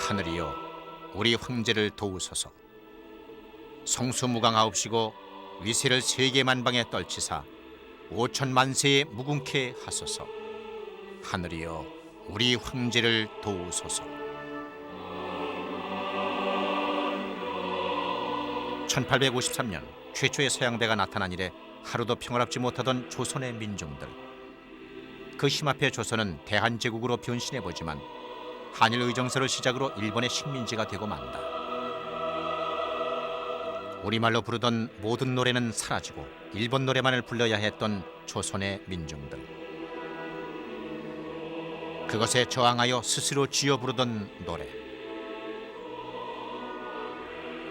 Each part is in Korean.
하늘이여 우리 황제를 도우소서. 성수무강하옵시고 위세를 세계만방에 떨치사 5천만세에 무궁케 하소서. 하늘이여 우리 황제를 도우소서. 1853년 최초의 서양대가 나타난 이래 하루도 평화롭지 못하던 조선의 민중들. 그 힘 앞에 조선은 대한제국으로 변신해보지만 한일의정서를 시작으로 일본의 식민지가 되고 만다. 우리말로 부르던 모든 노래는 사라지고 일본 노래만을 불러야 했던 조선의 민중들. 그것에 저항하여 스스로 지어 부르던 노래.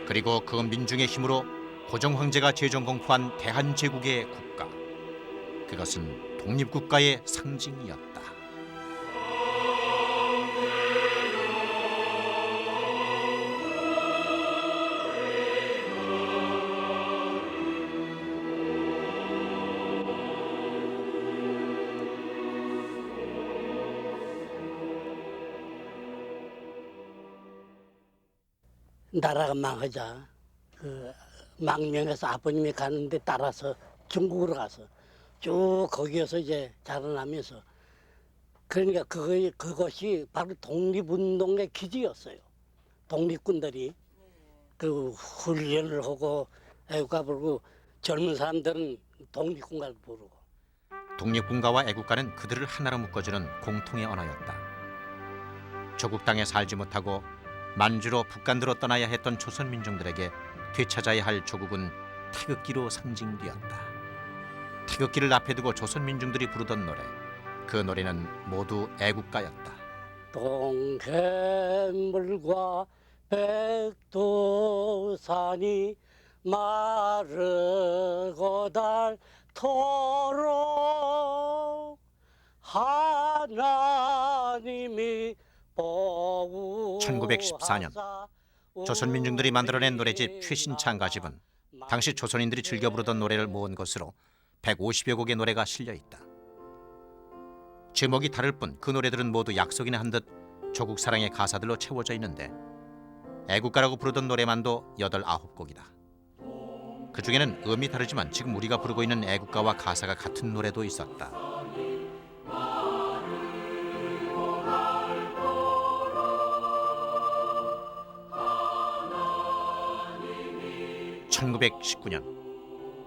그리고 그 민중의 힘으로 고종황제가 재정공포한 대한제국의 국가. 그것은 독립국가의 상징이었다. 나라가 망하자 망명해서 아버님이 가는데 따라서 중국으로 가서 쭉 거기에서 이제 자라나면서 그러니까 그것이 바로 독립운동의 기지였어요. 독립군들이 그 훈련을 하고 애국가 부르고 젊은 사람들은 독립군가를 부르고. 독립군가와 애국가는 그들을 하나로 묶어주는 공통의 언어였다. 조국 땅에 살지 못하고 만주로 북간으로 떠나야 했던 조선 민중들에게 되찾아야 할 조국은 태극기로 상징되었다. 태극기를 앞에 두고 조선 민중들이 부르던 노래, 그 노래는 모두 애국가였다. 동해물과 백두산이 마르고 닳도록 하나님이 1914년 조선 민중들이 만들어낸 노래집 최신창가집은 당시 조선인들이 즐겨 부르던 노래를 모은 것으로 150여 곡의 노래가 실려 있다. 제목이 다를 뿐 그 노래들은 모두 약속이나 한 듯 조국 사랑의 가사들로 채워져 있는데 애국가라고 부르던 노래만도 8, 9곡이다. 그 중에는 음이 다르지만 지금 우리가 부르고 있는 애국가와 가사가 같은 노래도 있었다. 1919년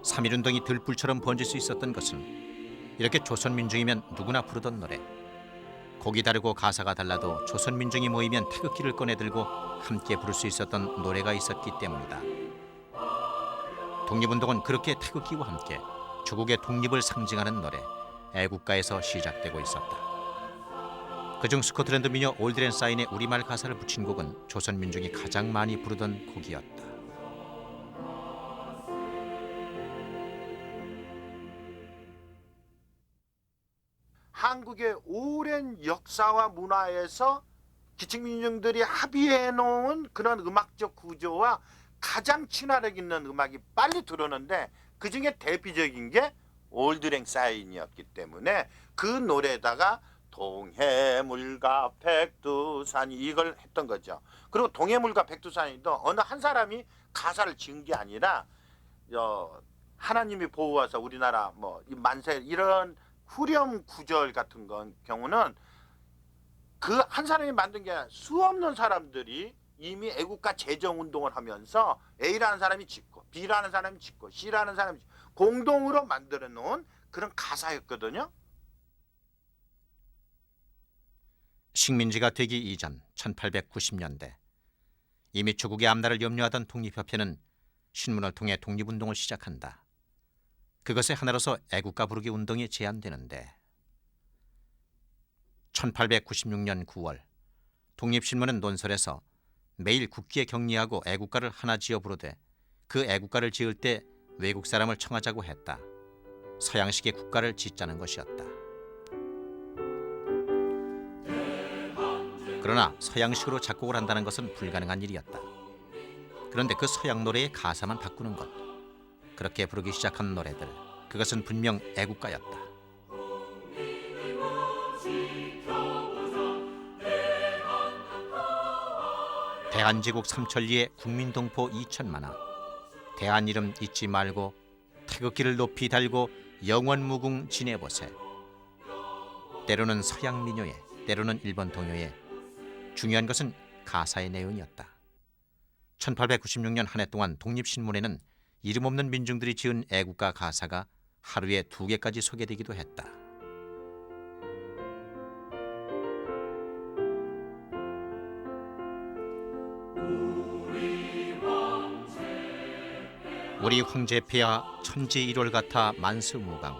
3.1운동이 들불처럼 번질 수 있었던 것은 이렇게 조선 민중이면 누구나 부르던 노래. 곡이 다르고 가사가 달라도 조선 민중이 모이면 태극기를 꺼내들고 함께 부를 수 있었던 노래가 있었기 때문이다. 독립운동은 그렇게 태극기와 함께 조국의 독립을 상징하는 노래, 애국가에서 시작되고 있었다. 그중 스코틀랜드 미녀 올드랜 사인의 우리말 가사를 붙인 곡은 조선 민중이 가장 많이 부르던 곡이었다. 한국의 오랜 역사와 문화에서 기층민중들이 합의해 놓은 그런 음악적 구조와 가장 친화력 있는 음악이 빨리 들어오는데 그중에 대표적인 게 올드랭 사인이었기 때문에 그 노래에다가 동해물과 백두산이 이걸 했던 거죠. 그리고 동해물과 백두산이도 어느 한 사람이 가사를 지은 게 아니라 하나님이 보호하사 우리나라 뭐 만세 이런 후렴 구절 같은 경우는 그 한 사람이 만든 게 아니라 수없는 사람들이 이미 애국가 재정운동을 하면서 A라는 사람이 짓고 B라는 사람이 짓고 C라는 사람이 짓고 공동으로 만들어 놓은 그런 가사였거든요. 식민지가 되기 이전 1890년대 이미 조국의 앞날을 염려하던 독립협회는 신문을 통해 독립운동을 시작한다. 그것의 하나로서 애국가 부르기 운동이 제안되는데 1896년 9월 독립신문은 논설에서 매일 국기에 격리하고 애국가를 하나 지어 부르되 그 애국가를 지을 때 외국 사람을 청하자고 했다. 서양식의 국가를 짓자는 것이었다. 그러나 서양식으로 작곡을 한다는 것은 불가능한 일이었다. 그런데 그 서양 노래의 가사만 바꾸는 것, 그렇게 부르기 시작한 노래들, 그것은 분명 애국가였다. 대한제국 삼천리의 국민동포 2천만화, 대한 이름 잊지 말고 태극기를 높이 달고 영원무궁 지내보세. 때로는 서양 민요에, 때로는 일본 동요에, 중요한 것은 가사의 내용이었다. 1896년 한 해 동안 독립신문에는 이름 없는 민중들이 지은 애국가 가사가 하루에 2개까지 소개되기도 했다. 우리 황제폐하 천지일월 같아 만수무강,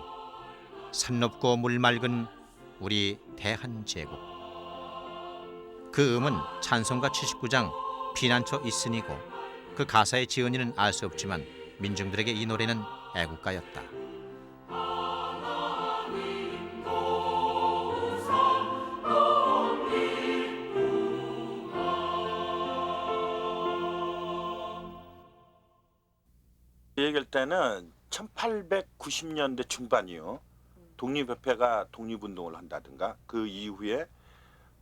산 높고 물 맑은 우리 대한제국. 그 음은 찬송가 79장 피난처 있으니고, 그 가사의 지은이는 알 수 없지만 민중들에게 이 노래는 애국가였다. 얘기할 때는 1890년대 중반이요. 독립협회가 독립운동을 한다든가 그 이후에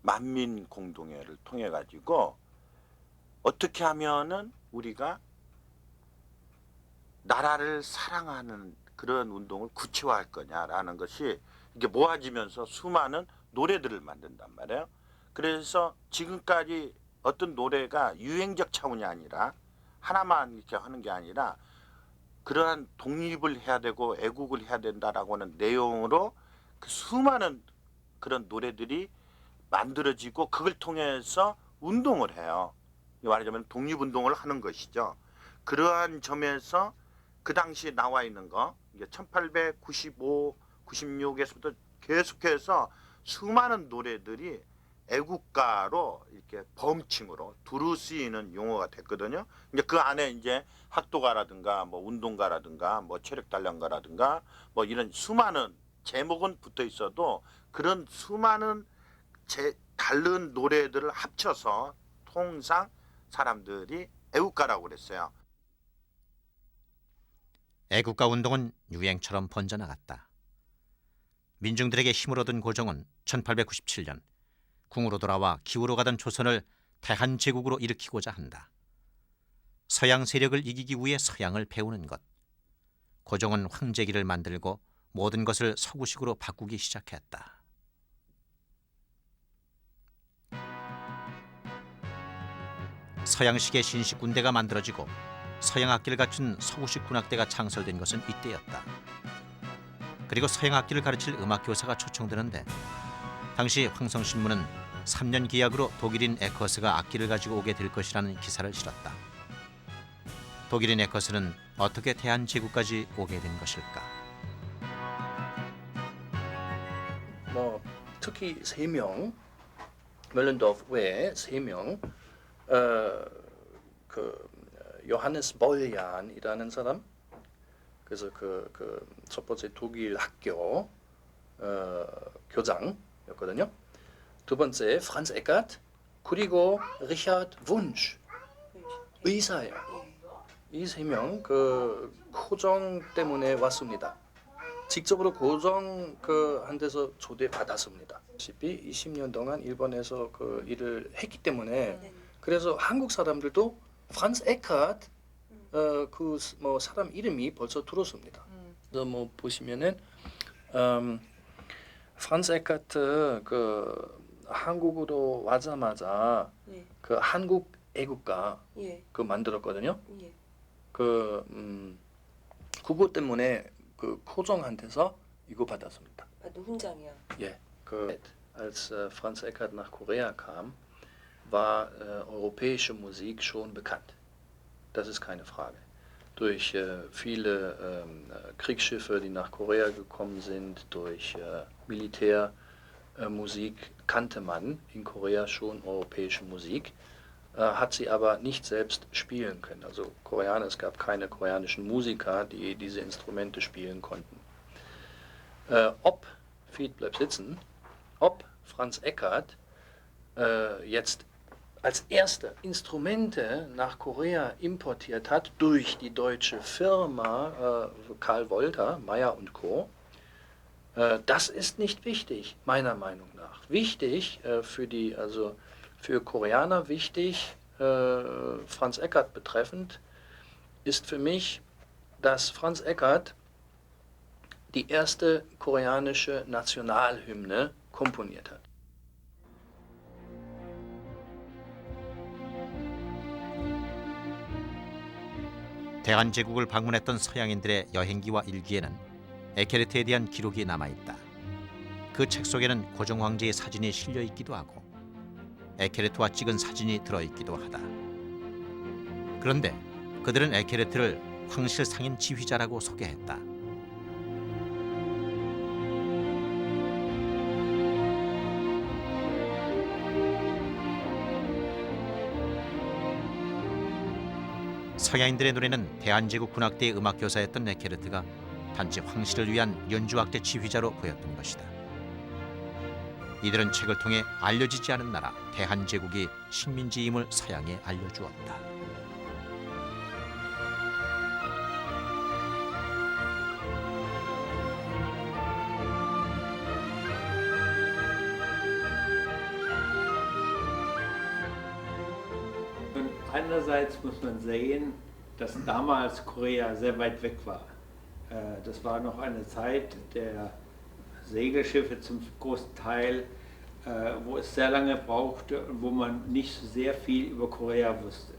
만민공동회를 통해 가지고 어떻게 하면은 우리가 나라를 사랑하는 그런 운동을 구체화할 거냐라는 것이 이게 모아지면서 수많은 노래들을 만든단 말이에요. 그래서 지금까지 어떤 노래가 유행적 차원이 아니라 하나만 이렇게 하는 게 아니라 그러한 독립을 해야 되고 애국을 해야 된다라고 하는 내용으로 그 수많은 그런 노래들이 만들어지고 그걸 통해서 운동을 해요. 말하자면 독립운동을 하는 것이죠. 그러한 점에서 그 당시 나와 있는 거 이게 1895, 96에서부터 계속해서 수많은 노래들이 애국가로 이렇게 범칭으로 두루 쓰이는 용어가 됐거든요. 이제 그 안에 이제 학도가라든가 뭐 운동가라든가 뭐 체력단련가라든가 뭐 이런 수많은 제목은 붙어 있어도 그런 수많은 다른 노래들을 합쳐서 통상 사람들이 애국가라고 그랬어요. 애국가 운동은 유행처럼 번져나갔다. 민중들에게 힘을 얻은 고종은 1897년 궁으로 돌아와 기우로 가던 조선을 대한제국으로 일으키고자 한다. 서양 세력을 이기기 위해 서양을 배우는 것. 고종은 황제기를 만들고 모든 것을 서구식으로 바꾸기 시작했다. 서양식의 신식 군대가 만들어지고 서양 악기를 갖춘 서구식 군악대가 창설된 것은 이때였다. 그리고 서양 악기를 가르칠 음악 교사가 초청되는데 당시 황성신문은 3년 기약으로 독일인 에커스가 악기를 가지고 오게 될 것이라는 기사를 실었다. 독일인 에커스는 어떻게 대한제국까지 오게 된 것일까? 뭐 특히 3명, 멜렌도프 외에 3명, 그 요하네스 볼얀이라는 사람, 그래서 그 첫 번째 독일 학교 교장이었거든요. 두 번째 프란츠 에카트, 그리고 리차드 운슈 의사예요. 이 3명 그 고종 때문에 왔습니다. 직접으로 고종 한 데서 초대받았습니다. 20년 동안 일본에서 그 일을 했기 때문에 그래서 한국 사람들도 프란츠 에카트 그 뭐 사람 이름이 벌써 들었습니다. 그래서 뭐 보시면은 프란츠 에카트 그 한국으로 와자마자 그 한국 애국가 그 만들었거든요. 그거 때문에 그 고종한테서 이거 받았습니다. 아, 너 훈장이야. 예, als Franz Eckert nach Korea kam, war europäische Musik schon bekannt. Das ist keine Frage. Durch viele Kriegsschiffe, die nach Korea gekommen sind, durch Militärmusik kannte man in Korea schon europäische Musik, hat sie aber nicht selbst spielen können. Also Koreaner, es gab keine koreanischen Musiker, die diese Instrumente spielen konnten. Ob, Fied bleibt sitzen, ob Franz Eckert jetzt als erster Instrumente nach Korea importiert hat durch die deutsche Firma Karl Wolter, Meyer und Co., das ist nicht wichtig, meiner Meinung nach. Wichtig für Koreaner wichtig Franz Eckert betreffend, ist für mich, dass Franz Eckert die erste koreanische Nationalhymne komponiert hat. 대한제국을 방문했던 서양인들의 여행기와 일기에는 에케르트에 대한 기록이 남아있다. 그 책 속에는 고종 황제의 사진이 실려 있기도 하고 에케르트와 찍은 사진이 들어있기도 하다. 그런데 그들은 에케르트를 황실 상인 지휘자라고 소개했다. 서양인들의 눈에는 대한제국 군악대의 음악교사였던 에케르트가 단지 황실을 위한 연주악대 지휘자로 보였던 것이다. 이들은 책을 통해 알려지지 않은 나라 대한제국이 식민지임을 서양에 알려주었다. Und einerseits muss man sehen, dass damals Korea sehr weit weg war. Das war noch eine Zeit der Segelschiffe zum großen Teil, wo es sehr lange brauchte und wo man nicht so sehr viel über Korea wusste.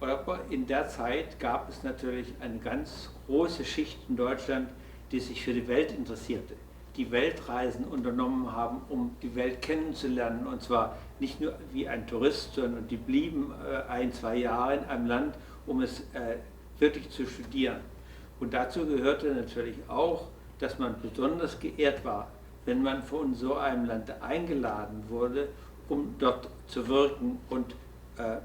Aber in der Zeit gab es natürlich eine ganz große Schicht in Deutschland, die sich für die Welt interessierte, die Weltreisen unternommen haben, um die Welt kennenzulernen, und zwar nicht nur wie ein Tourist, sondern die blieben 1-2 Jahre in einem Land, um es wirklich zu studieren. Und dazu gehörte natürlich auch, dass man besonders geehrt war, wenn man von so einem Land eingeladen wurde, um dort zu wirken und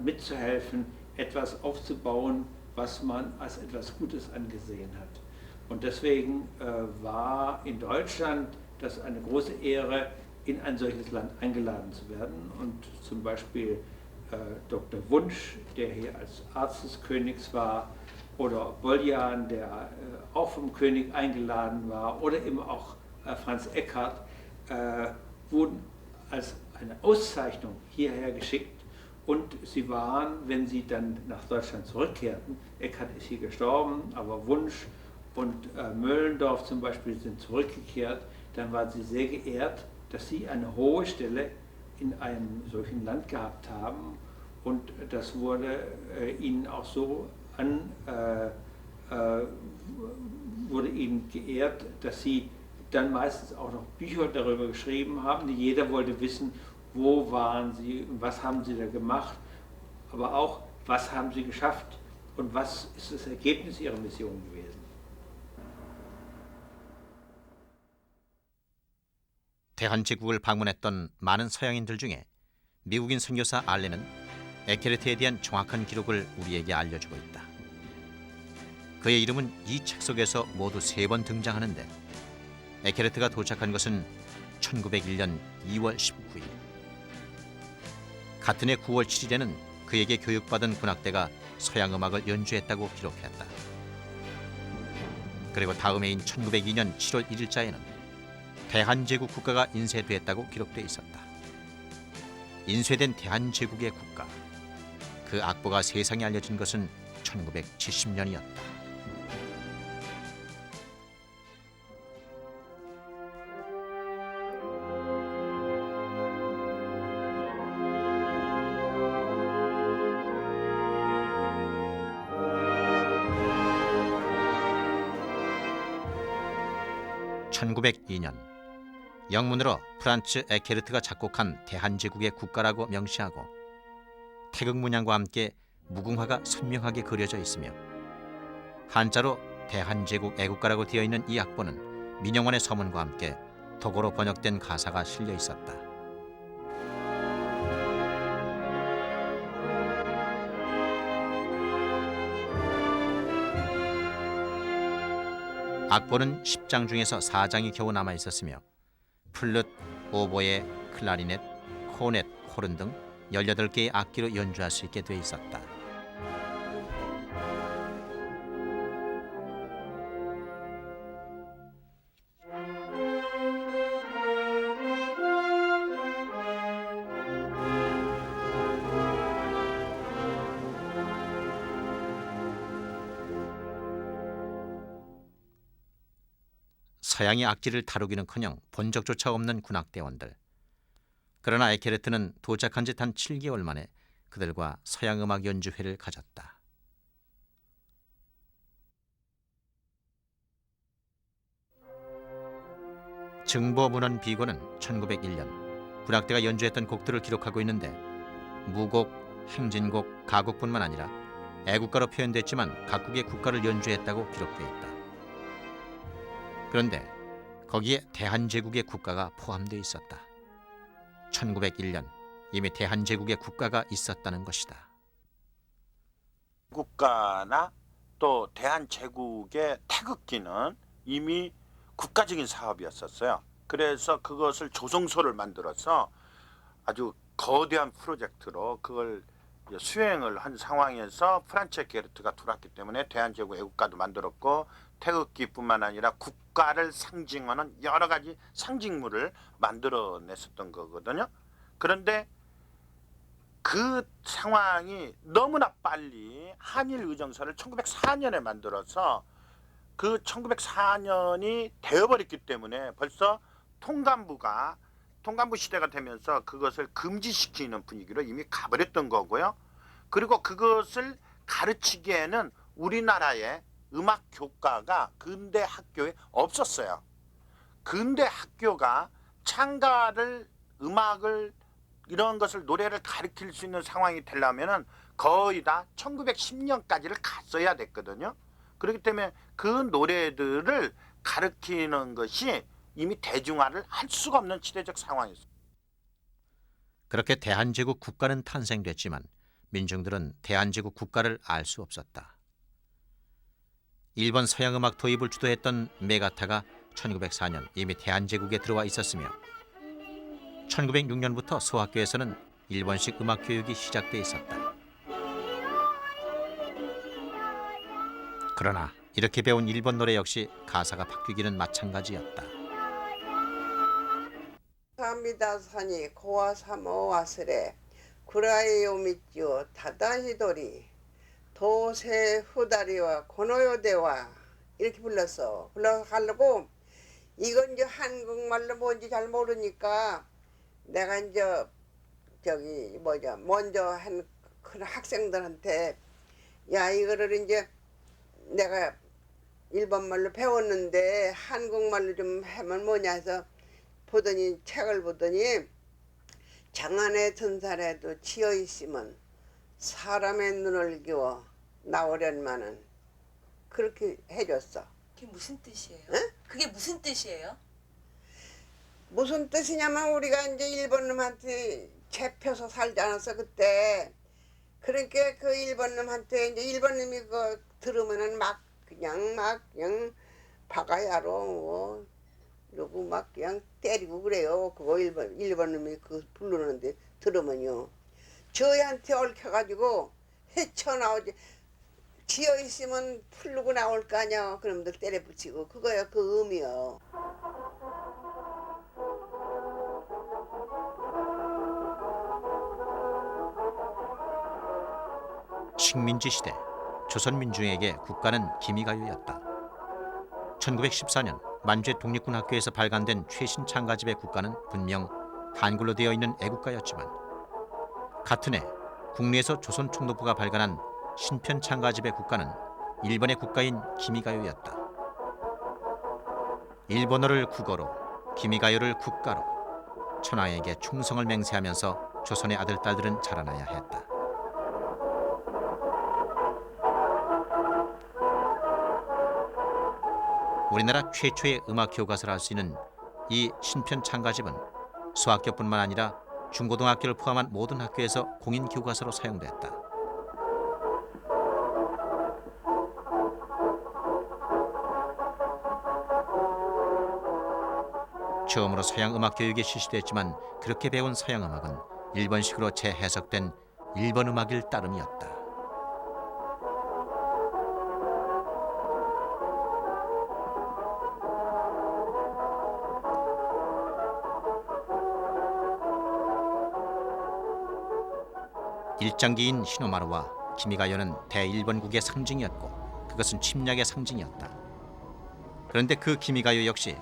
mitzuhelfen, etwas aufzubauen, was man als etwas Gutes angesehen hat. Und deswegen war in Deutschland das eine große Ehre, in ein solches Land eingeladen zu werden. Und zum Beispiel Dr. Wunsch, der hier als Arzt des Königs war, oder Boljan, der auch vom König eingeladen war, oder eben auch Franz Eckert, wurden als eine Auszeichnung hierher geschickt. Und sie waren, wenn sie dann nach Deutschland zurückkehrten, Eckert ist hier gestorben, aber Wunsch und Möllendorf zum Beispiel sind zurückgekehrt, dann waren sie sehr geehrt, dass sie eine hohe Stelle in einem solchen Land gehabt haben. Und das wurde ihnen auch so wurde ihnen geehrt, dass sie dann meistens auch noch Bücher darüber geschrieben haben. Jeder wollte wissen, wo waren sie und was haben sie da gemacht, aber auch, was haben sie geschafft und was ist das Ergebnis ihrer Mission gewesen. 대한제국을 방문했던 많은 서양인들 중에 미국인 선교사 알렌은 에케르트에 대한 정확한 기록을 우리에게 알려주고 있다. 그의 이름은 이 책 속에서 모두 3번 등장하는데 에케르트가 도착한 것은 1901년 2월 19일. 같은 해 9월 7일에는 그에게 교육받은 군악대가 서양 음악을 연주했다고 기록했다. 그리고 다음 해인 1902년 7월 1일자에는 대한제국 국가가 인쇄됐다고 기록돼 있었다. 인쇄된 대한제국의 국가. 그 악보가 세상에 알려진 것은 1970년이었다. (1902년) 영문으로 프란츠 에케르트가 작곡한 대한제국의 국가라고 명시하고 태극 문양과 함께 무궁화가 선명하게 그려져 있으며 한자로 대한제국 애국가라고 되어 있는 이 악보는 민영원의 서문과 함께 독어로 번역된 가사가 실려 있었다. 악보는 10장 중에서 4장이 겨우 남아 있었으며 플룻, 오보에, 클라리넷, 코넷, 호른 등 18개의 악기로 연주할 수 있게 돼 있었다. 서양의 악기를 다루기는커녕 본 적조차 없는 군악대원들. 그러나 에케르트는 도착한 지 단 7개월 만에 그들과 서양 음악 연주회를 가졌다. 증보문헌 비고는 1901년 군악대가 연주했던 곡들을 기록하고 있는데 무곡, 행진곡, 가곡뿐만 아니라 애국가로 표현됐지만 각국의 국가를 연주했다고 기록되어 있다. 그런데 거기에 대한제국의 국가가 포함되어 있었다. 1901년 이미 대한제국의 국가가 있었다는 것이다. 국가나 또 대한제국의 태극기는 이미 국가적인 사업이었었어요. 그래서 그것을 조성소를 만들어서 아주 거대한 프로젝트로 그걸 수행을 한 상황에서 프란츠 게르트가 들어왔기 때문에 대한제국 애국가도 만들었고 태극기뿐만 아니라 국가를 상징하는 여러 가지 상징물을 만들어냈었던 거거든요. 그런데 그 상황이 너무나 빨리 한일 의정서를 1904년에 만들어서 그 1904년이 되어버렸기 때문에 벌써 통감부 시대가 되면서 그것을 금지시키는 분위기로 이미 가버렸던 거고요. 그리고 그것을 가르치기에는 우리나라의 음악 교과가 근대 학교에 없었어요. 근대 학교가 창가를 음악을 이런 것을 노래를 가르칠 수 있는 상황이 되려면은 거의 다 1910년까지를 갔어야 됐거든요. 그렇기 때문에 그 노래들을 가르치는 것이 이미 대중화를 할 수가 없는 시대적 상황이었어요. 그렇게 대한제국 국가는 탄생됐지만 민중들은 대한제국 국가를 알 수 없었다. 일본 서양음악 도입을 주도했던 메가타가 1904년 이미 대한제국에 들어와 있었으며 1906년부터 소학교에서는 일본식 음악 교육이 시작돼 있었다. 그러나 이렇게 배운 일본 노래 역시 가사가 바뀌기는 마찬가지였다. 사미다사니 고와사모 와스레 구라이오 미치오 다다히도리 도세 후다리와 고노요대와 이렇게 불러서 하려고 이건 이제 한국말로 뭔지 잘 모르니까 내가 이제 먼저 한 그런 학생들한테 야 이거를 이제 내가 일본말로 배웠는데 한국말로 좀 하면 뭐냐 해서 보더니 책을 보더니 장안의 전살에도 치여 있으면 사람의 눈을 기워 나오련만은 그렇게 해줬어. 그게 무슨 뜻이에요? 응? 그게 무슨 뜻이에요? 무슨 뜻이냐면 우리가 이제 일본 놈한테 잡혀서 살지 않았어 그때. 그러니까 그 일본 놈한테 이제 일본 놈이 그 들으면은 그냥 박아야로 뭐 누구 막 그냥 때리고 그래요. 그거 일본 놈이 그 부르는데 들으면요. 저희한테 얽혀가지고 헤쳐나오지. 지어 있으면 풀르고 나올 거 아니야. 그놈들 때려 붙이고 그거야 그 의미요. 식민지 시대 조선 민중에게 국가는 기미가요였다. 1914년 만주의 독립군 학교에서 발간된 최신 창가집의 국가는 분명 한글로 되어 있는 애국가였지만 같은 해 국내에서 조선 총독부가 발간한 신편 창가집의 국가는 일본의 국가인 기미가요였다. 일본어를 국어로, 기미가요를 국가로 천황에게 충성을 맹세하면서 조선의 아들, 딸들은 자라나야 했다. 우리나라 최초의 음악 교과서를 할 수 있는 이 신편 창가집은 소학교뿐만 아니라 중고등학교를 포함한 모든 학교에서 공인 교과서로 사용됐다. 처음으로 서양 음악 교육이 실시됐지만 그렇게 배운 서양 음악은 일본식으로 재해석된 일본 음악일 따름이었다. 일장기인 히노마루와 기미가요는 대일본국의 상징이었고 그것은 침략의 상징이었다. 그런데 그 기미가요 역시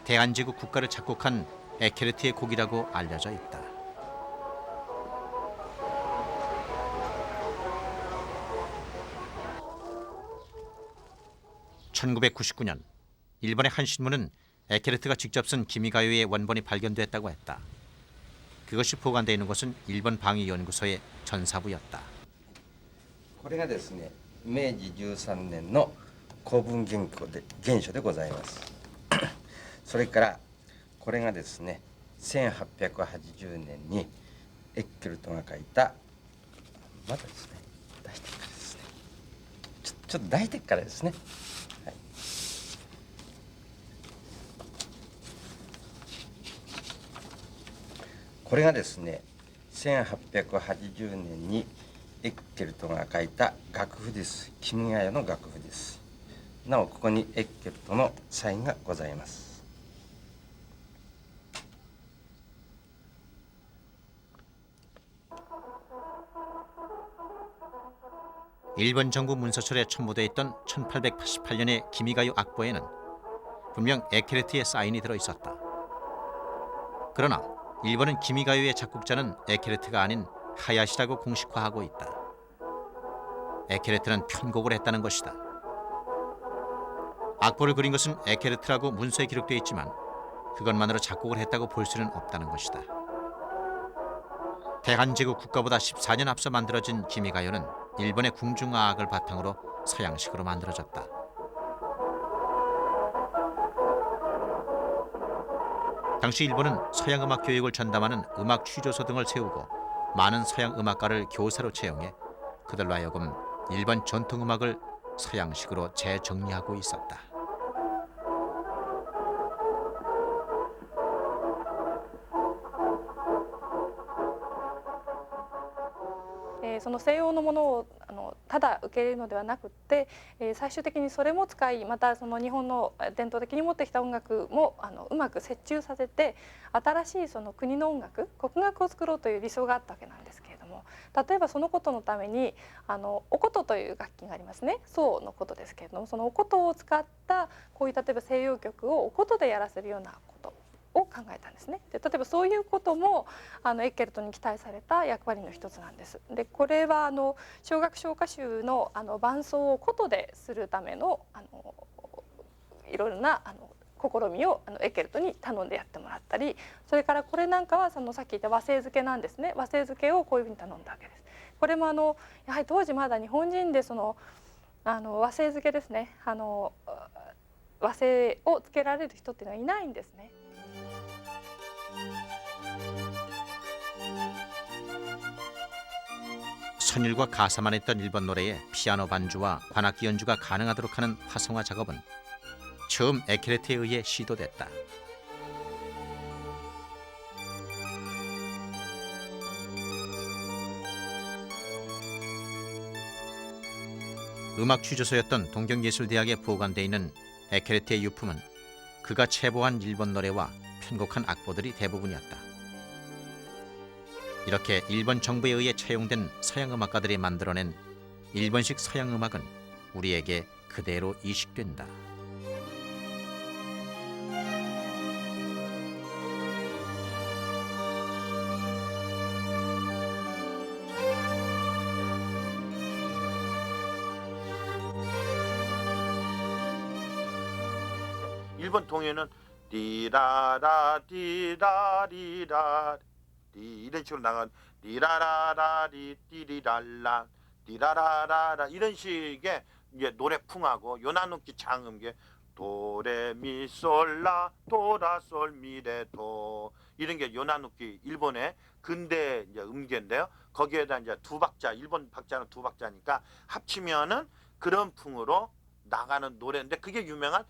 대한제국 국가를 작곡한 에케르트의 곡이라고 알려져 있다. (1999년) 일본의 한 신문은 에케르트가 직접 쓴 기미가요의 원본이 발견됐다고 했다. 그것이 보관되어 있는 곳은 일본 방위연구소의 전사부였다. これがですね、明治13年の公文原書でございます。それからこれがですね、1880年にエッケルトが書いた、まだですね、出してからですね、ちょっと出してからですね。はい、これがですね、1880年にエッケルトが書いた楽譜です。キムガヤの楽譜です。なおここにエッケルトのサインがございます。 일본 정부 문서철에 첨부되어 있던 1888년의 기미가요 악보에는 분명 에케르트의 사인이 들어 있었다. 그러나 일본은 기미가요의 작곡자는 에케르트가 아닌 하야시라고 공식화하고 있다. 에케르트는 편곡을 했다는 것이다. 악보를 그린 것은 에케르트라고 문서에 기록되어 있지만 그것만으로 작곡을 했다고 볼 수는 없다는 것이다. 대한제국 국가보다 14년 앞서 만들어진 기미가요는 일본의 궁중아악을 바탕으로 서양식으로 만들어졌다. 당시 일본은 서양 음악 교육을 전담하는 음악 취조소 등을 세우고 많은 서양 음악가를 교사로 채용해 그들로 하여금 일본 전통 음악을 서양식으로 재정리하고 있었다. その西洋のものをただ受け入れるのではなくって、最終的にそれも使い、またその日本の伝統的に持ってきた音楽もうまく折衷させて、新しいその国の音楽、国楽を作ろうという理想があったわけなんですけれども、例えばそのことのためにお琴という楽器がありますね。奏のことですけれども、そのお琴を使ったこういう例えば西洋曲をお琴でやらせるようなことを考えたんですね。で例えばそういうこともエッケルトに期待された役割の一つなんです。でこれは小学唱歌集の伴奏を琴でするためのいろいろな試みをエッケルトに頼んでやってもらったり、それからこれなんかはさっき言った和製漬けなんですね。和製漬けをこういうふうに頼んだわけです。これもやはり当時まだ日本人で和製漬けですね、和製をつけられる人っていうのはいないんですね。 선율과 가사만 했던 일본 노래에 피아노 반주와 관악기 연주가 가능하도록 하는 화성화 작업은 처음 에케르트에 의해 시도됐다. 음악 취조소였던 동경예술대학에 보관돼 있는 에케르트의 유품은 그가 채보한 일본 노래와 편곡한 악보들이 대부분이었다. 이렇게 일본 정부에 의해 채용된 서양 음악가들이 만들어낸 일본식 서양 음악은 우리에게 그대로 이식된다. 일본 동요는 디라라 디라리라 이런 식으로 나간 리라라라리 띠리랄라 리라라라라 이런 식의 이제 노래풍하고 요나누키 장음계 도레미솔라 도라솔미레도 이런 게 요나누키 일본의 근대 이제 음계인데요. 거기에다 이제 두 박자 일본 박자는 두 박자니까 합치면은 그런 풍으로 나가는 노래인데 그게 유명한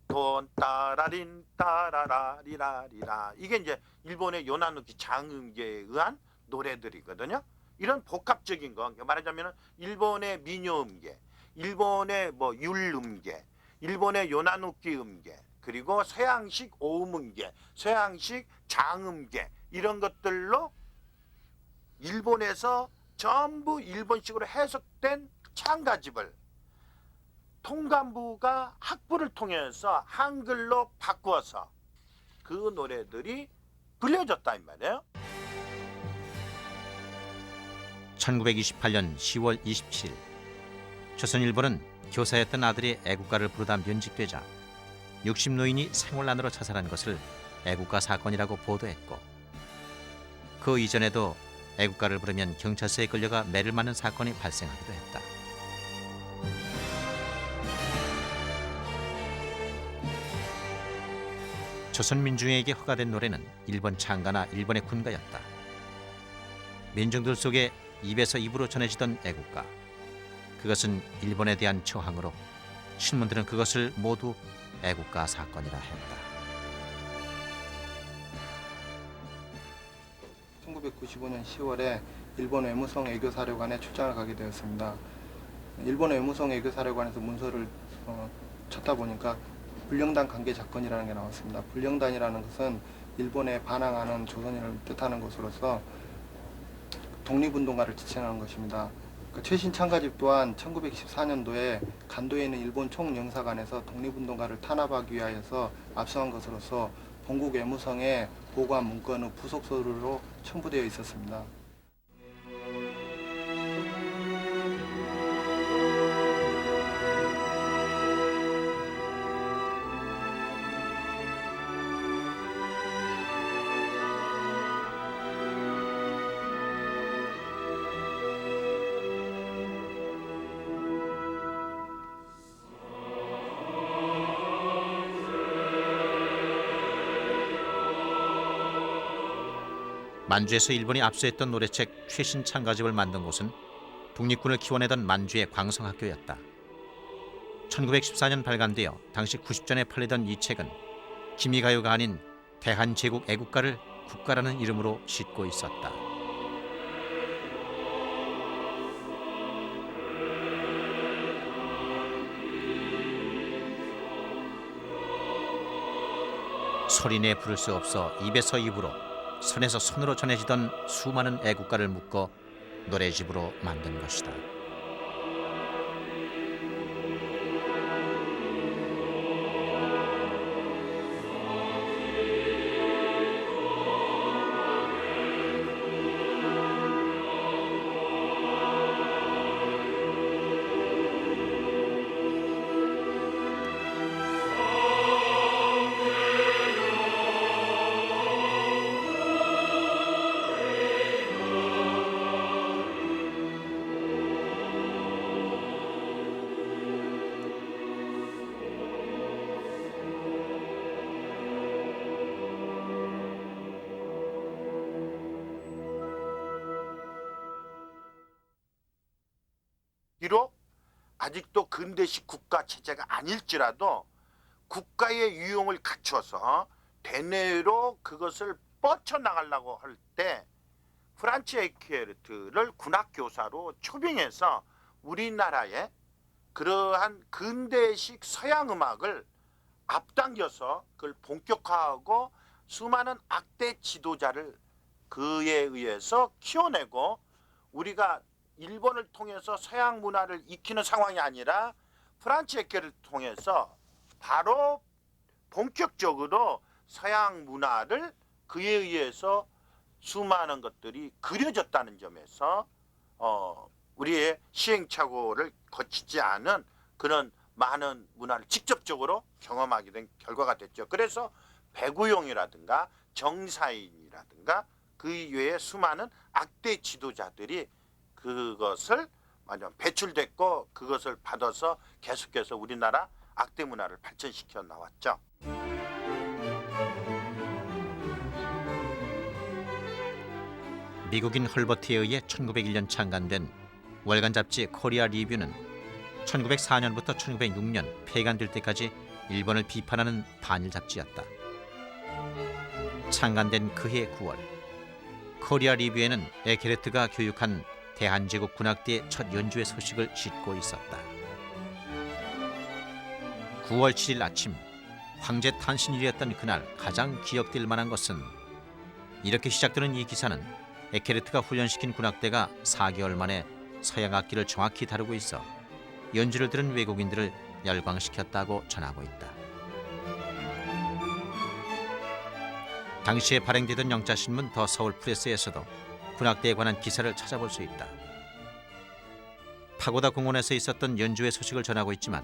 돈 따라린 따라라리라리라 이게 이제 일본의 요나누키 장음계에 의한 노래들이거든요. 이런 복합적인 거 말하자면은 일본의 민요음계, 일본의 뭐 율음계, 일본의 요나누키 음계, 그리고 서양식 오음음계, 서양식 장음계 이런 것들로 일본에서 전부 일본식으로 해석된 창가집을 통감부가 학부를 통해서 한글로 바꾸어서 그 노래들이 불려졌다 이 말이에요. 1928년 10월 27일 조선일보는 교사였던 아들이 애국가를 부르다 면직되자 60노인이 생활난으로 자살한 것을 애국가 사건이라고 보도했고, 그 이전에도 애국가를 부르면 경찰서에 끌려가 매를 맞는 사건이 발생하기도 했다. 조선민중에게 허가된 노래는 일본 창가나 일본의 군가였다. 민중들 속에 입에서 입으로 전해지던 애국가, 그것은 일본에 대한 저항으로 신문들은 그것을 모두 애국가 사건이라 했다. 1995년 10월에 일본 외무성 애교사령관에 출장을 가게 되었습니다. 일본 외무성 애교사령관에서 문서를 찾다 보니까 불령단 관계 사건이라는 게 나왔습니다. 불령단이라는 것은 일본에 반항하는 조선인을 뜻하는 것으로서 독립운동가를 지칭하는 것입니다. 최신 참가집 또한 1914년도에 간도에 있는 일본 총영사관에서 독립운동가를 탄압하기 위하여서 압수한 것으로서 본국 외무성에 보고한 문건의 부속서류로 첨부되어 있었습니다. 만주에서 일본이 압수했던 노래책 최신 참가집을 만든 곳은 독립군을 키워내던 만주의 광성학교였다. 1914년 발간되어 당시 90전에 팔리던 이 책은 기미가요가 아닌 대한제국 애국가를 국가라는 이름으로 싣고 있었다. 소리내 부를 수 없어 입에서 입으로, 손에서 손으로 전해지던 수많은 애국가를 묶어 노래집으로 만든 것이다. 비록 아직도 근대식 국가 체제가 아닐지라도 국가의 유형을 갖춰서 대내로 그것을 뻗쳐나가려고 할 때 프란츠 에케르트를 군악교사로 초빙해서 우리나라의 그러한 근대식 서양 음악을 앞당겨서 그걸 본격화하고 수많은 악대 지도자를 그에 의해서 키워내고, 우리가 일본을 통해서 서양 문화를 익히는 상황이 아니라 프란츠 에케를 통해서 바로 본격적으로 서양 문화를 그에 의해서 수많은 것들이 그려졌다는 점에서 우리의 시행착오를 거치지 않은 그런 많은 문화를 직접적으로 경험하게 된 결과가 됐죠. 그래서 배구용이라든가 정사인이라든가 그 이외에 수많은 악대 지도자들이 그것을 완전 배출됐고 그것을 받아서 계속해서 우리나라 악대 문화를 발전시켜 나왔죠. 미국인 헐버트에 의해 1901년 창간된 월간 잡지 코리아 리뷰는 1904년부터 1906년 폐간될 때까지 일본을 비판하는 반일 잡지였다. 창간된 그해 9월, 코리아 리뷰에는 에케르트가 교육한 대한제국 군악대의 첫 연주회 소식을 싣고 있었다. 9월 7일 아침, 황제 탄신일이었던 그날 가장 기억될 만한 것은, 이렇게 시작되는 이 기사는 에케르트가 훈련시킨 군악대가 4개월 만에 서양 악기를 정확히 다루고 있어 연주를 들은 외국인들을 열광시켰다고 전하고 있다. 당시에 발행되던 영자신문 더 서울 프레스에서도 군악대에 관한 기사를 찾아볼 수 있다. 파고다 공원에서 있었던 연주회 소식을 전하고 있지만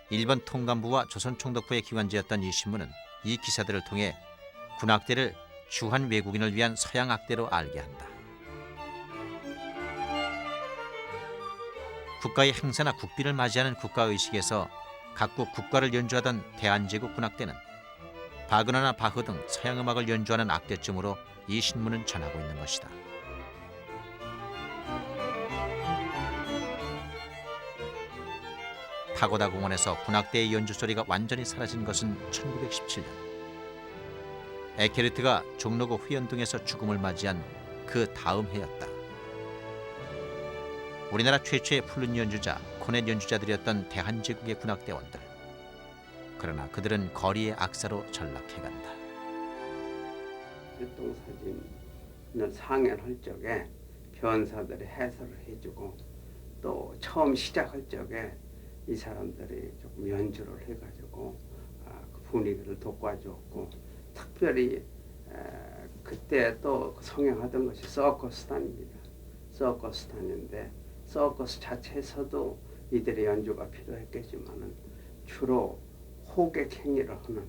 일본 통감부와 조선총독부의 기관지였던 이 신문은 이 기사들을 통해 군악대를 주한 외국인을 위한 서양 악대로 알게 한다. 국가의 행사나 국비를 맞이하는 국가의식에서 각국 국가를 연주하던 대한제국 군악대는 바그너나 바흐 등 서양 음악을 연주하는 악대쯤으로 이 신문은 전하고 있는 것이다. 파고다 공원에서 군악대의 연주 소리가 완전히 사라진 것은 1917년. 에케르트가 종로구 후연동에서 죽음을 맞이한 그 다음 해였다. 우리나라 최초의 플룻 연주자, 코넷 연주자들이었던 대한제국의 군악대원들. 그러나 그들은 거리의 악사로 전락해간다. 교통사진을 상연할 적에 변사들이 해설을 해주고 또 처음 시작할 적에 이 사람들이 조금 연주를 해가지고 그 분위기를 돋궈주었고 특별히 그때 또 성행하던 것이 서커스단입니다. 서커스단인데 서커스 자체에서도 이들의 연주가 필요했겠지만은 주로 호객 행위를 하는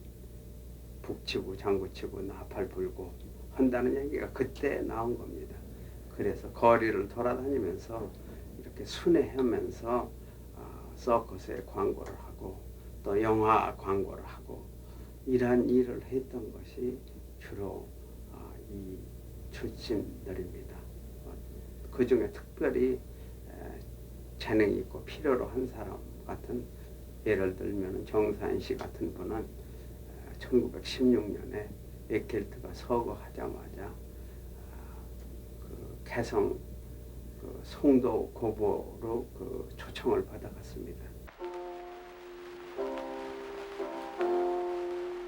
북치고 장구치고 나팔 불고 한다는 얘기가 그때 나온 겁니다. 그래서 거리를 돌아다니면서 이렇게 순회하면서 서커스에 광고를 하고 또 영화 광고를 하고 이러한 일을 했던 것이 주로 이 출신들입니다. 그 중에 특별히 재능 있고 필요로 한 사람 같은 예를 들면 정사인 씨 같은 분은 1916년에 에켈트가 서거하자마자 그 개성 그 송도 고보로 그 초청을 받아갔습니다.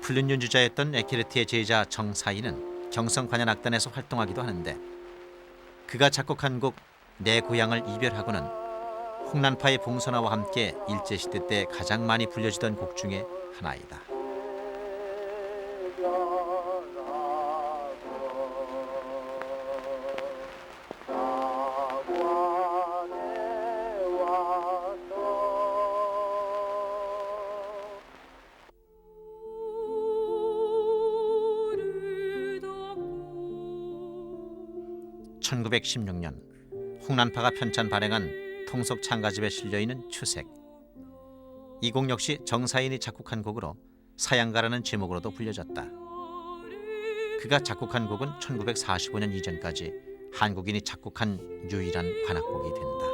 플룻 연주자였던 에케르트의 제자 정사인은 경성관현악단에서 활동하기도 하는데 그가 작곡한 곡 내 고향을 이별하고는 홍난파의 봉선화와 함께 일제시대 때 가장 많이 불려지던 곡 중에 하나이다. (1916년) 홍난파가 편찬 발행한 통속 창가집에 실려있는 추색. 이 곡 역시 정사인이 작곡한 곡으로 사양가라는 제목으로도 불려졌다. 그가 작곡한 곡은 1945년 이전까지 한국인이 작곡한 유일한 관악곡이 된다.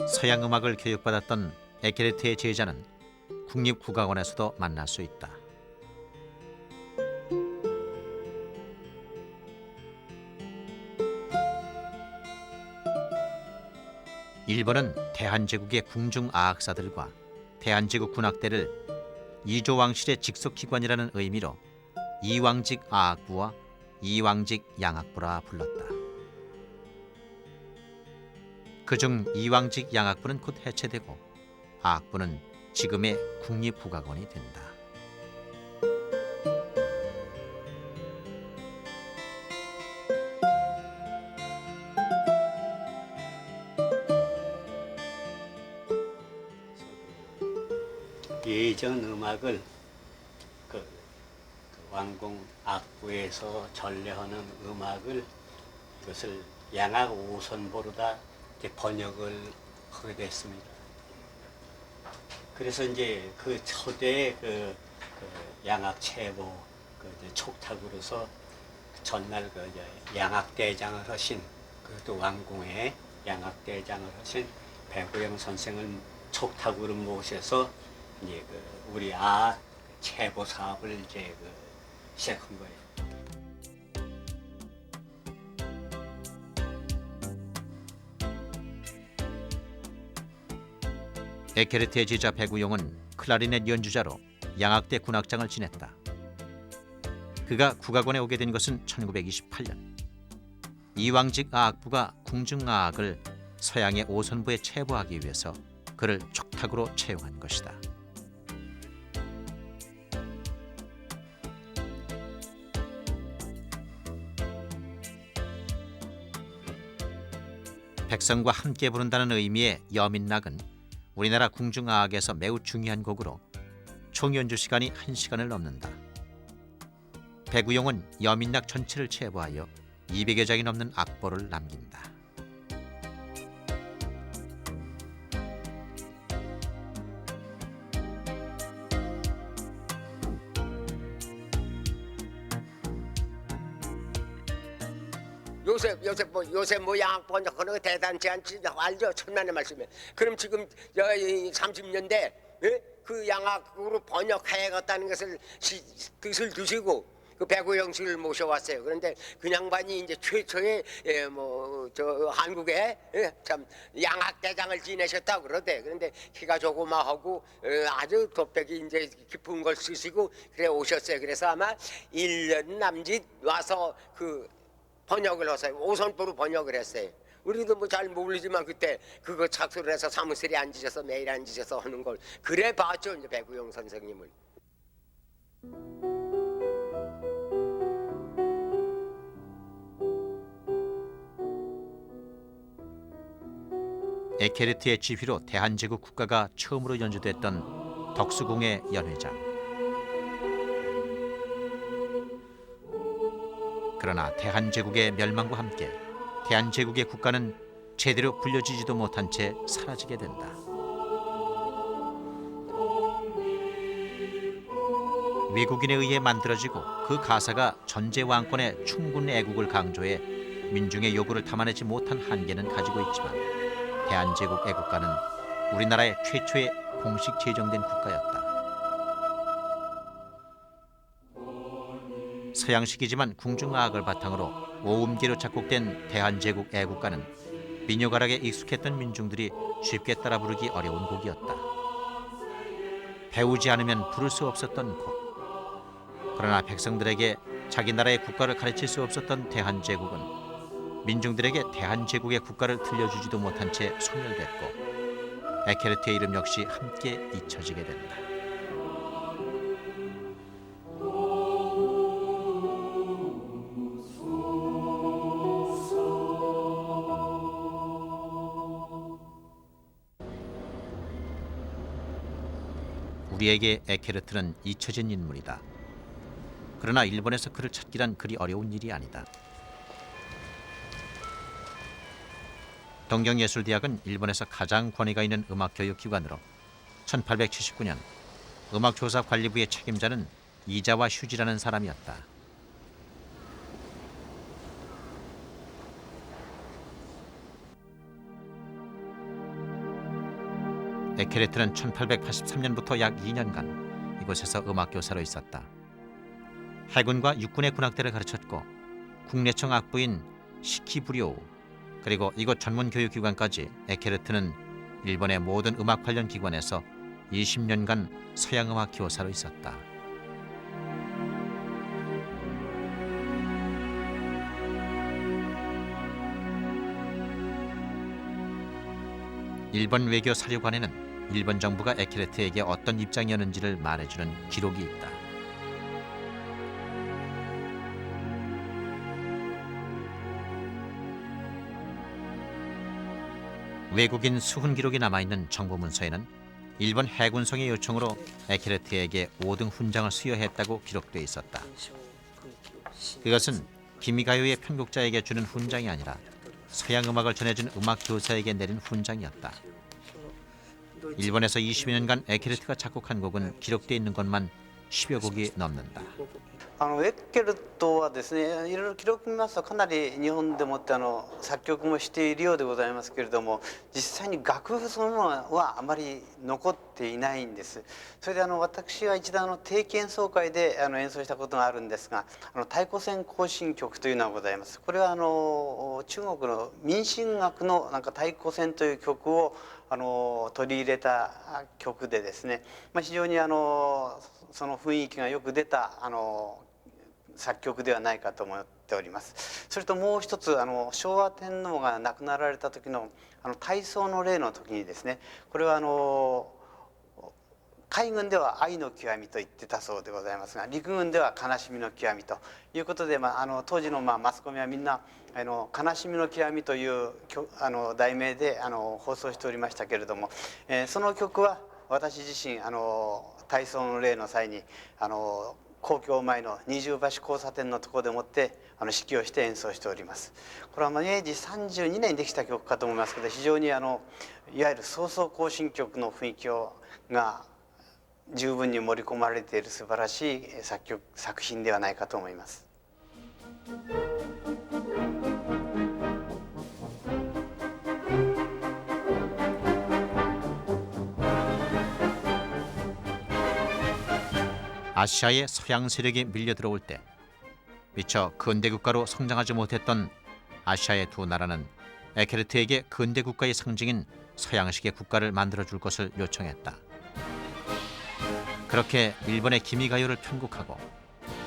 서양 음악을 교육받았던 에케르트의 제자는 국립국악원에서도 만날 수 있다. 일본은 대한제국의 궁중아악사들과 대한제국 군악대를 이조왕실의 직속기관이라는 의미로 이왕직 아악부와 이왕직 양악부라 불렀다. 그중 이왕직 양악부는 곧 해체되고 아악부는 지금의 국립국악원이 된다. 예전 음악을 그 왕궁 악부에서 전래하는 음악을 이것을 양악 5선보로다 번역을 하게 됐습니다. 그래서 이제 그 초대 그 양악 체보 촉탁으로서 전날 양악 대장을 하신 그것도 왕궁의 양악 대장을 하신 배구영 선생을 촉탁으로 모셔서 이제 우리 체보 사업을 이제 시작한 거예요. 에케르트의 제자 백우용은 클라리넷 연주자로 양악대 군악장을 지냈다. 그가 국악원에 오게 된 것은 1928년. 이왕직 아악부가 궁중아악을 서양의 오선부에 체부하기 위해서 그를 촉탁으로 채용한 것이다. 백성과 함께 부른다는 의미의 여민낙은 우리나라 궁중아악에서 매우 중요한 곡으로 총 연주 시간이 1시간을 넘는다. 백우용은 여민낙 전체를 체부하여 200여 장이 넘는 악보를 남긴다. 요새 뭐 양악 번역하는 거 대단치 않지 알죠? 천만의 말씀에. 그럼 지금 30년대 그 양악으로 번역해 갔다는 것을 뜻을 두시고 그 백우영 씨를 모셔왔어요. 그런데 그 양반이 이제 최초의 한국에 참 양악 대장을 지내셨다 그러대. 그런데 키가 조그마하고 아주 돋백이 이제 깊은 걸 쓰시고 그래 오셨어요. 그래서 아마 1년 남짓 와서 그 번역을 했어요. 오선부로 번역을 했어요. 우리도 뭐 잘 모르지만 그때 그거 착수를 해서 사무실에 앉으셔서 매일 앉으셔서 하는 걸 그래 봤죠. 이제 백우영 선생님을. 에케르트의 지휘로 대한제국 국가가 처음으로 연주됐던 덕수궁의 연회장. 그러나 대한제국의 멸망과 함께 대한제국의 국가는 제대로 불려지지도 못한 채 사라지게 된다. 외국인에 의해 만들어지고 그 가사가 전제 왕권의 충분 애국을 강조해 민중의 요구를 담아내지 못한 한계는 가지고 있지만 대한제국 애국가는 우리나라의 최초의 공식 제정된 국가였다. 서양식이지만 궁중아악을 바탕으로 오음기로 작곡된 대한제국 애국가는 민요가락에 익숙했던 민중들이 쉽게 따라 부르기 어려운 곡이었다. 배우지 않으면 부를 수 없었던 곡. 그러나 백성들에게 자기 나라의 국가를 가르칠 수 없었던 대한제국은 민중들에게 대한제국의 국가를 들려주지도 못한 채 소멸됐고 에케르트의 이름 역시 함께 잊혀지게 된다. 우리에게 에케르트는 잊혀진 인물이다. 그러나 일본에서 그를 찾기란 그리 어려운 일이 아니다. 동경예술대학은 일본에서 가장 권위가 있는 음악교육기관으로 1879년 음악조사관리부의 책임자는 이자와 휴지라는 사람이었다. 에케르트는 1883년부터 약 2년간 이곳에서 음악교사로 있었다. 해군과 육군의 군악대를 가르쳤고 국내청 악부인 시키부료 그리고 이곳 전문 교육기관까지 에케르트는 일본의 모든 음악 관련 기관에서 20년간 서양음악 교사로 있었다. 일본 외교 사료관에는 일본 정부가 에케르트에게 어떤 입장이었는지를 말해주는 기록이 있다. 외국인 수훈 기록이 남아있는 정부 문서에는 일본 해군성의 요청으로 에케르트에게 5등 훈장을 수여했다고 기록돼 있었다. 그것은 기미가요의 편곡자에게 주는 훈장이 아니라 서양 음악을 전해준 음악 교사에게 내린 훈장이었다. 일본에서 20여 년간 에케르트가 작곡한 곡은 기록돼 있는 것만 10여 곡이 넘는다. エッケルトはですね、いろいろ記録見ますとかなり日本でもって作曲もしているようでございますけれども、実際に楽譜そのものはあまり残っていないんです。それで私は一度定期演奏会で演奏したことがあるんですが、太鼓線行進曲というのがございます。これは中国の民進楽の太鼓線という曲を取り入れた曲でですね、非常にその雰囲気がよく出た作曲ではないかと思っております。それともう一つ昭和天皇が亡くなられた時の大喪の礼の時にですね、これは海軍では愛の極みと言ってたそうでございますが、陸軍では悲しみの極みということで、当時のマスコミはみんな悲しみの極みという題名で放送しておりましたけれども、その曲は私自身大喪の礼の際に皇居前の二重橋交差点のところでもって指揮をして演奏しております。これは明治32年にできた曲かと思いますけど、非常にいわゆる早々行進曲の雰囲気が十分に盛り込まれている素晴らしい作品ではないかと思います。아시아의 서양 세력이 밀려들어올 때 미처 근대 국가로 성장하지 못했던 아시아의 두 나라는 에케르트에게 근대 국가의 상징인 서양식의 국가를 만들어줄 것을 요청했다. 그렇게 일본의 기미가요를 편곡하고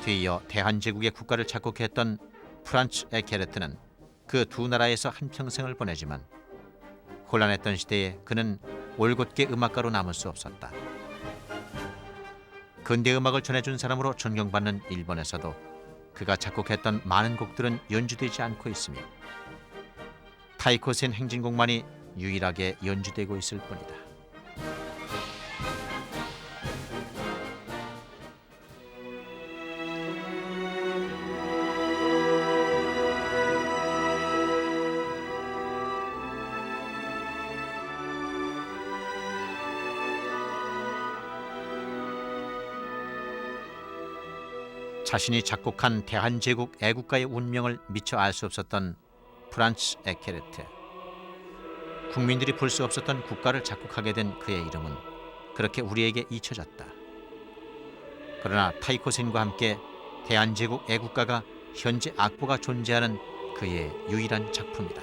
뒤이어 대한제국의 국가를 작곡했던 프란츠 에케르트는 그 두 나라에서 한평생을 보내지만 혼란했던 시대에 그는 올곧게 음악가로 남을 수 없었다. 근대 음악을 전해준 사람으로 존경받는 일본에서도 그가 작곡했던 많은 곡들은 연주되지 않고 있으며 타이코센 행진곡만이 유일하게 연주되고 있을 뿐이다. 자신이 작곡한 대한제국 애국가의 운명을 미처 알 수 없었던 프란츠 에케르트. 국민들이 볼 수 없었던 국가를 작곡하게 된 그의 이름은 그렇게 우리에게 잊혀졌다. 그러나 타이코센과 함께 대한제국 애국가가 현재 악보가 존재하는 그의 유일한 작품이다.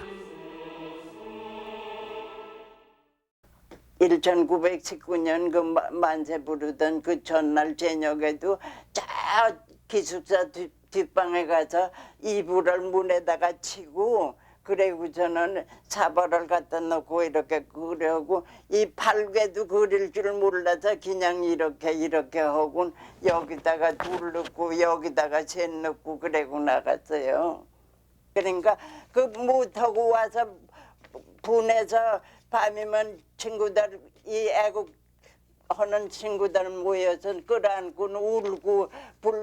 1919년 그 만세 부르던 그 전날 저녁에도 저 기숙사 뒷방에 가서 이불을 문에다가 치고, 그리고 저는 사벌을 갖다 놓고 이렇게 그려고, 이 팔괘도 그릴 줄 몰라서 그냥 이렇게 하고 여기다가 둘 넣고 여기다가 셋 넣고 그러고 나갔어요. 그러니까 그 못하고 와서 분해서 밤이면 친구들 이 애국 하는 친구들 모여서 끌어안고 울고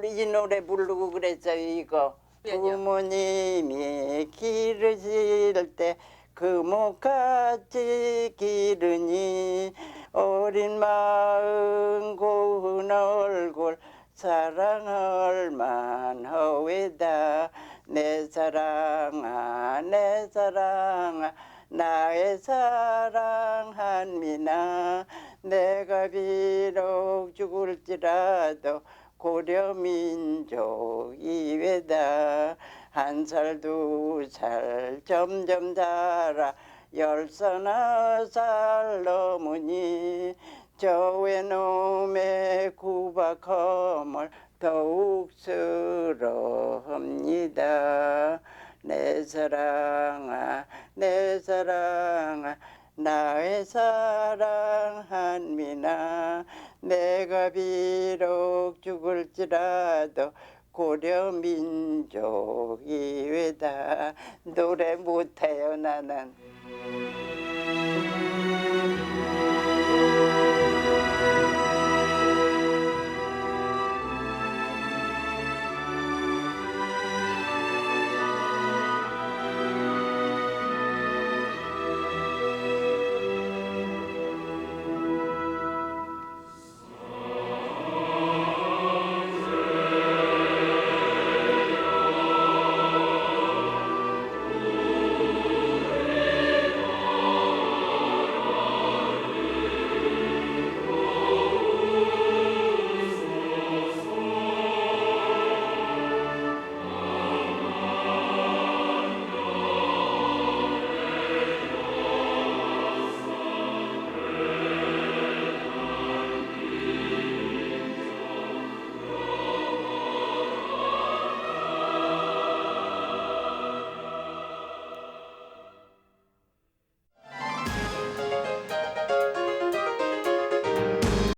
이 노래 부르고 그랬어요. 이거 부모님이 기르실 때 금옥같이 기르니 어린 마음 고운 얼굴 사랑할 만하외다. 내 사랑아 내 사랑아 나의 사랑한미나. 내가 비록 죽을지라도 고려민족 이외다. 한 살 두 살 점점 자라 14살 넘으니 저 외놈의 구박함을 더욱 스러합니다. 내 사랑아 내 사랑아 나의 사랑한미나. 내가 비록 죽을지라도 고려민족이외다. 노래 못해요 나는.